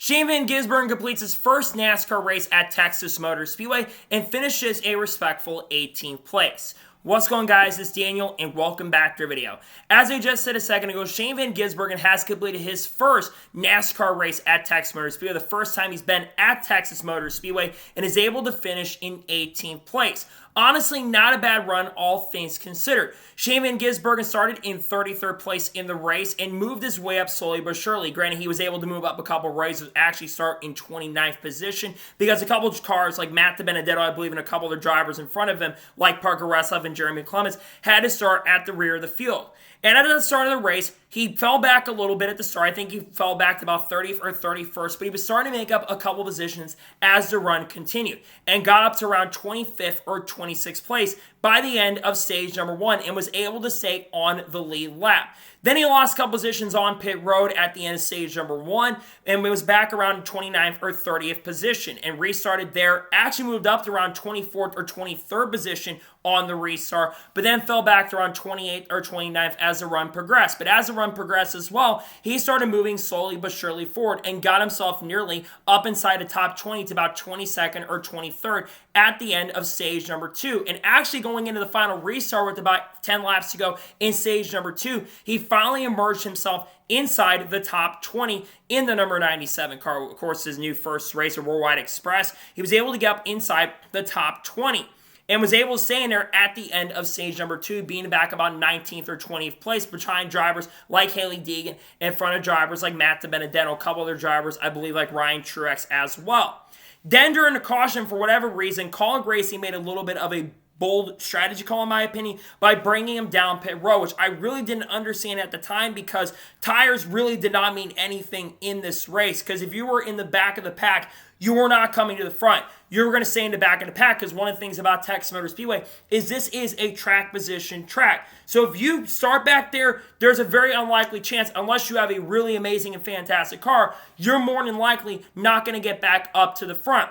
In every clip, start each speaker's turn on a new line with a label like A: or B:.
A: Shane Van Gisbergen completes his first NASCAR race at Texas Motor Speedway and finishes a respectful 18th place. What's going on, guys? It's Daniel and welcome back to the video. As I just said a second ago, Shane Van Gisbergen has completed his first NASCAR race at Texas Motor Speedway, the first time he's been at Texas Motor Speedway, and is able to finish in 18th place. Honestly, not a bad run, all things considered. Shane Van Gisbergen started in 33rd place in the race and moved his way up slowly but surely. Granted, he was able to move up a couple races, actually start in 29th position, because a couple of cars like Matt DiBenedetto, I believe, and a couple of their drivers in front of him, like Parker Reslev and Jeremy Clements, had to start at the rear of the field. And at the start of the race, he fell back a little bit at the start. I think he fell back to about 30th or 31st, but he was starting to make up a couple positions as the run continued and got up to around 25th or 26th place by the end of stage number 1 and was able to stay on the lead lap. Then he lost a couple positions on pit road at the end of stage number 1 and was back around 29th or 30th position and restarted there. Actually moved up to around 24th or 23rd position on the restart, but then fell back to around 28th or 29th as the run progressed. But as the run progressed as well, he started moving slowly but surely forward and got himself nearly up inside the top 20 to about 22nd or 23rd at the end of stage number 2. And actually going into the final restart with about 10 laps to go in stage number 2, he finally emerged himself inside the top 20 in the number 97 car. Of course, his new first race of Worldwide Express. He was able to get up inside the top 20 and was able to stay in there at the end of stage number 2, being back about 19th or 20th place behind drivers like Hailie Deegan, in front of drivers like Matt DiBenedetto, a couple other drivers, I believe, like Ryan Truex as well. Then during the caution, for whatever reason, Colin Gracie made a little bit of a bold strategy call, in my opinion, by bringing him down pit road, which I really didn't understand at the time because tires really did not mean anything in this race. Because if you were in the back of the pack, you were not coming to the front. You were going to stay in the back of the pack because one of the things about Texas Motor Speedway is this is a track position track. So if you start back there, there's a very unlikely chance, unless you have a really amazing and fantastic car, you're more than likely not going to get back up to the front.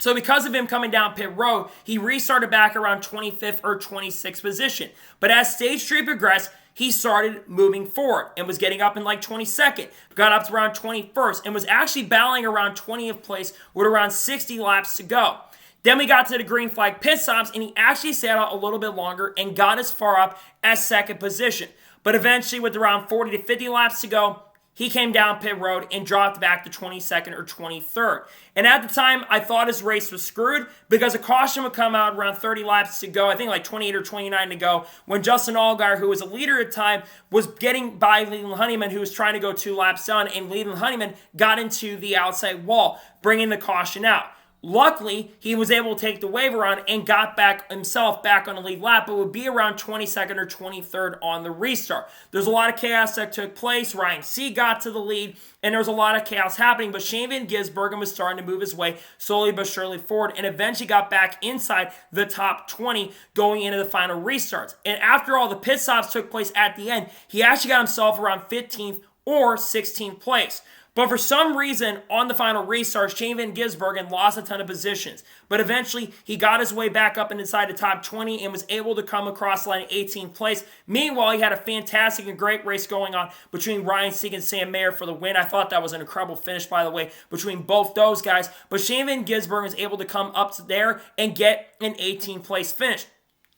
A: So because of him coming down pit road, he restarted back around 25th or 26th position. But as stage 3 progressed, he started moving forward and was getting up in like 22nd, got up to around 21st, and was actually battling around 20th place with around 60 laps to go. Then we got to the green flag pit stops, and he actually sat out a little bit longer and got as far up as 2nd position. But eventually, with around 40 to 50 laps to go, he came down pit road and dropped back to 22nd or 23rd. And at the time, I thought his race was screwed because a caution would come out around 30 laps to go, I think like 28 or 29 to go, when Justin Allgaier, who was a leader at the time, was getting by Leland Honeyman, who was trying to go 2 laps down, and Leland Honeyman got into the outside wall, bringing the caution out. Luckily, he was able to take the waiver on and got back himself back on the lead lap, but would be around 22nd or 23rd on the restart. There's a lot of chaos that took place. Ryan C. got to the lead, and there was a lot of chaos happening, but Shane Van Gisbergen was starting to move his way slowly but surely forward and eventually got back inside the top 20 going into the final restarts. And after all the pit stops took place at the end, he actually got himself around 15th or 16th place. But for some reason, on the final restart, Shane Van Gisbergen lost a ton of positions. But eventually, he got his way back up and inside the top 20 and was able to come across the line in 18th place. Meanwhile, he had a fantastic and great race going on between Ryan Sieg and Sam Mayer for the win. I thought that was an incredible finish, by the way, between both those guys. But Shane Van Gisbergen was able to come up to there and get an 18th place finish.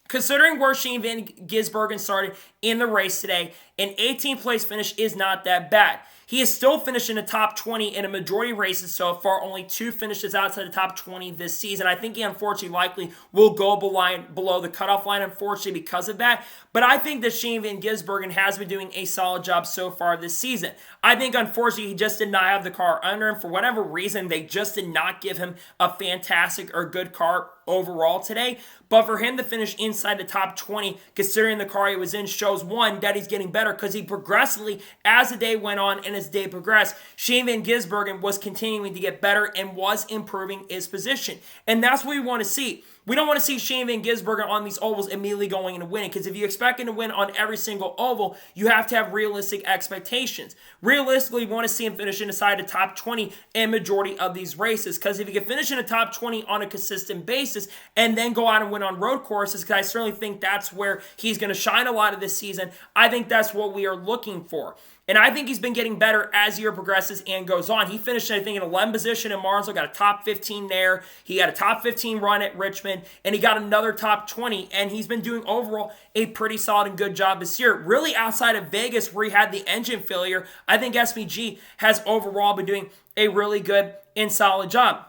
A: Considering where Shane Van Gisbergen started in the race today, an 18th place finish is not that bad. He has still finished in the top 20 in a majority of races so far, only 2 finishes outside the top 20 this season. I think he unfortunately likely will go below the cutoff line, unfortunately, because of that. But I think that Shane Van Gisbergen has been doing a solid job so far this season. I think, unfortunately, he just did not have the car under him. For whatever reason, they just did not give him a fantastic or good car overall today. But for him to finish inside the top 20, considering the car he was in, shows, one, that he's getting better because he progressively, as the day went on and as the day progressed, Shane Van Gisbergen was continuing to get better and was improving his position. And that's what we want to see. We don't want to see Shane Van Gisbergen on these ovals immediately going into winning, because if you expect him to win on every single oval, you have to have realistic expectations. Realistically, we want to see him finish inside the top 20 in majority of these races, because if he can finish in the top 20 on a consistent basis and then go out and win on road courses, because I certainly think that's where he's going to shine a lot of this season, I think that's what we are looking for. And I think he's been getting better as the year progresses and goes on. He finished, I think, in 11th position in Martinsville, got a top 15 there. He had a top 15 run at Richmond, and he got another top 20. And he's been doing overall a pretty solid and good job this year. Really, outside of Vegas, where he had the engine failure, I think SVG has overall been doing a really good and solid job.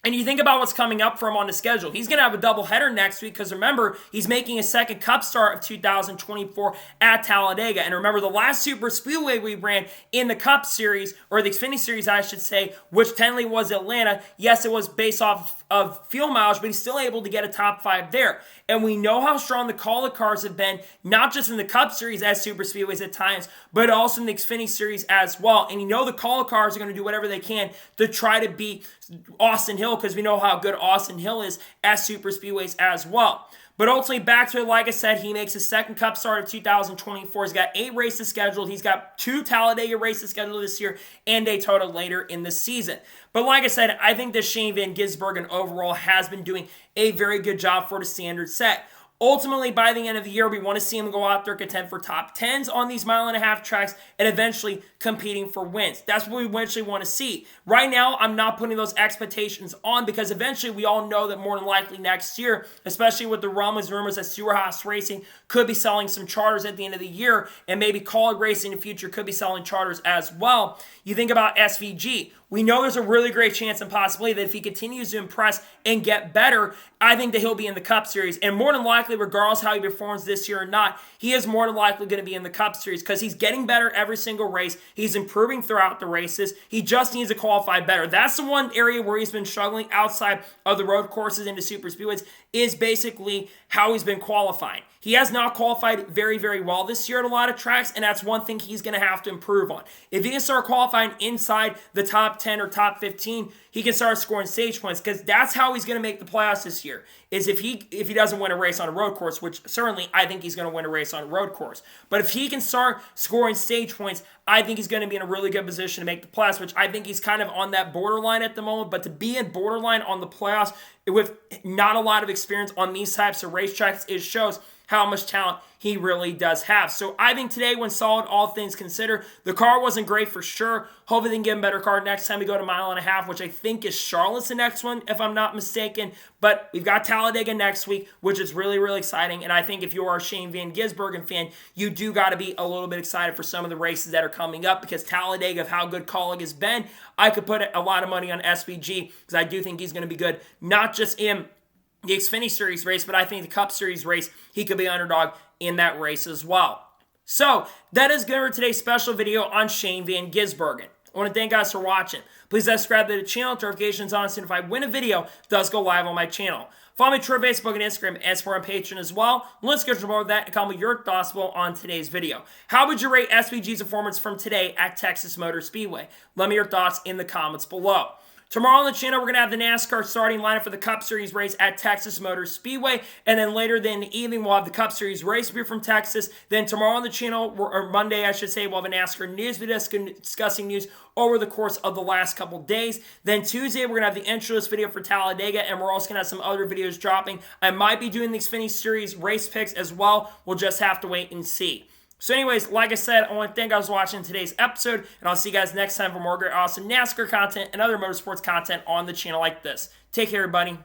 A: And you think about what's coming up for him on the schedule. He's going to have a doubleheader next week because remember, he's making a second Cup start of 2024 at Talladega. And remember, the last Super Speedway we ran in the Cup Series, or the Xfinity Series, I should say, which technically was Atlanta. Yes, it was based off of fuel mileage, but he's still able to get a top 5 there. And we know how strong the Call of Cars have been, not just in the Cup Series as Super Speedways at times, but also in the Xfinity Series as well. And you know the Call of Cars are going to do whatever they can to try to beat Austin Hill, because we know how good Austin Hill is at Super Speedways as well. But ultimately, back to it, like I said, he makes his second Cup start of 2024. He's got 8 races scheduled. He's got 2 Talladega races scheduled this year and Daytona later in the season. But like I said, I think that Shane Van Gisbergen overall has been doing a very good job for the standard set. Ultimately, by the end of the year, we want to see him go out there, contend for top 10s on these mile-and-a-half tracks, and eventually competing for wins. That's what we eventually want to see. Right now, I'm not putting those expectations on because eventually we all know that more than likely next year, especially with the rumors that Stewart Haas Racing could be selling some charters at the end of the year, and maybe Kaulig Racing in the future could be selling charters as well. You think about SVG. We know there's a really great chance and possibility that if he continues to impress and get better, I think that he'll be in the Cup Series. And more than likely, regardless how he performs this year or not, he is more than likely going to be in the Cup Series because he's getting better every single race. He's improving throughout the races. He just needs to qualify better. That's the one area where he's been struggling outside of the road courses into super speedways is basically how he's been qualifying. He has not qualified very, very well this year at a lot of tracks, and that's one thing he's going to have to improve on. If he can start qualifying inside the top 10 or top 15, he can start scoring stage points because that's how he's going to make the playoffs this year, is if he doesn't win a race on a road course, which certainly I think he's going to win a race on a road course. But if he can start scoring stage points, I think he's going to be in a really good position to make the playoffs, which I think he's kind of on that borderline at the moment. But to be in borderline on the playoffs with not a lot of experience on these types of racetracks, it shows how much talent he really does have. So I think today went solid, all things considered. The car wasn't great for sure. Hopefully they can get a better car next time we go to mile and a half, which I think is Charlotte's the next one, if I'm not mistaken. But we've got Talladega next week, which is really, really exciting. And I think if you are a Shane Van Gisbergen fan, you do got to be a little bit excited for some of the races that are coming up because Talladega, of how good Kaulig has been, I could put a lot of money on SVG because I do think he's going to be good, not just in the Xfinity Series race, but I think the Cup Series race, he could be underdog in that race as well. So, that is good for today's special video on Shane Van Gisbergen. I want to thank you guys for watching. Please subscribe to the channel, notifications on, so if I win a video, it does go live on my channel. Follow me on Twitter, Facebook, and Instagram, and support on Patreon as well. Let's get to more of that and comment your thoughts on today's video. How would you rate SVG's performance from today at Texas Motor Speedway? Let me know your thoughts in the comments below. Tomorrow on the channel, we're going to have the NASCAR starting lineup for the Cup Series race at Texas Motor Speedway. And then later in the evening, we'll have the Cup Series race review from Texas. Then tomorrow on the channel, or Monday, I should say, we'll have a NASCAR news video discussing news over the course of the last couple days. Then Tuesday, we're going to have the intro video for Talladega, and we're also going to have some other videos dropping. I might be doing the Xfinity Series race picks as well. We'll just have to wait and see. So anyways, like I said, I want to thank you guys for watching today's episode, and I'll see you guys next time for more great, awesome NASCAR content and other motorsports content on the channel like this. Take care, everybody.